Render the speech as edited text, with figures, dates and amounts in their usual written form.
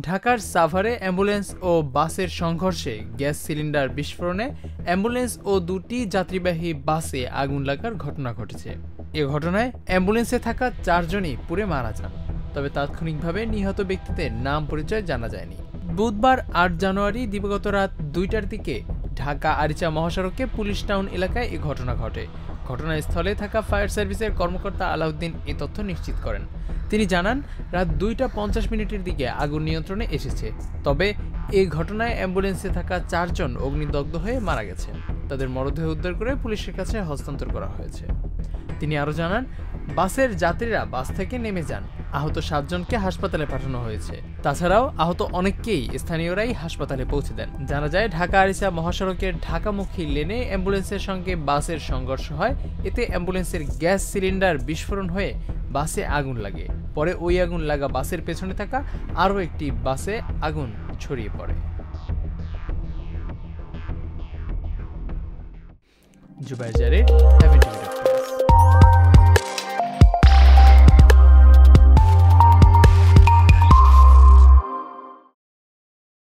ঢাকার সাভারে অ্যাম্বুলেন্স ও বাসের সংঘর্ষে গ্যাস সিলিন্ডার বিস্ফোরণে অ্যাম্বুলেন্স ও দুটি যাত্রীবাহী বাসে আগুন লাগার ঘটনা ঘটেছে। এ ঘটনায় অ্যাম্বুলেন্সে থাকা 4 জনই পুড়ে মারা যান। তবে তাৎক্ষণিকভাবে নিহত ব্যক্তিদের নাম পরিচয় জানা যায়নি। বুধবার 8 জানুয়ারি দিবাগত রাত 2টার দিকে ঢাকা আরিচা মহাসড়কে পুলিশ টাউন এলাকায় এ ঘটনা ঘটে। ঘটনাস্থলে থাকা ফায়ার সার্ভিসের কর্মকর্তা আলাউদ্দিন এ তথ্য নিশ্চিত করেন। তিনি জানান, রাত 2টা 50 মিনিটের দিকে আগুন নিয়ন্ত্রণে এসেছে। তবে এই ঘটনায় অ্যাম্বুলেন্সে থাকা 4 জন অগ্নিদগ্ধ হয়ে মারা গেছেন। তাদের মরদেহ উদ্ধার করে পুলিশের কাছে হস্তান্তর করা হয়েছে। তিনি আরও জানান, বাসের যাত্রীরা বাস থেকে নেমে যান। আহত 7 জনকে হাসপাতালে পাঠানো হয়েছে। তাছাড়াও আহত অনেককেই স্থানীয়রাই হাসপাতালে পৌঁছে দেন। জানা যায়, ঢাকা আরিচা মহাসড়কের ঢাকামুখী লেনে অ্যাম্বুলেন্সের সঙ্গে বাসের সংঘর্ষ হয়। এতে অ্যাম্বুলেন্সের গ্যাস সিলিন্ডার বিস্ফোরণ হয়ে বাসে আগুন লাগে। পরে ওই আগুন লাগা বাসের পেছনে থাকা আরও একটি বাসে আগুন ছড়িয়ে পড়ে। জুবাইর জারির, 7TV।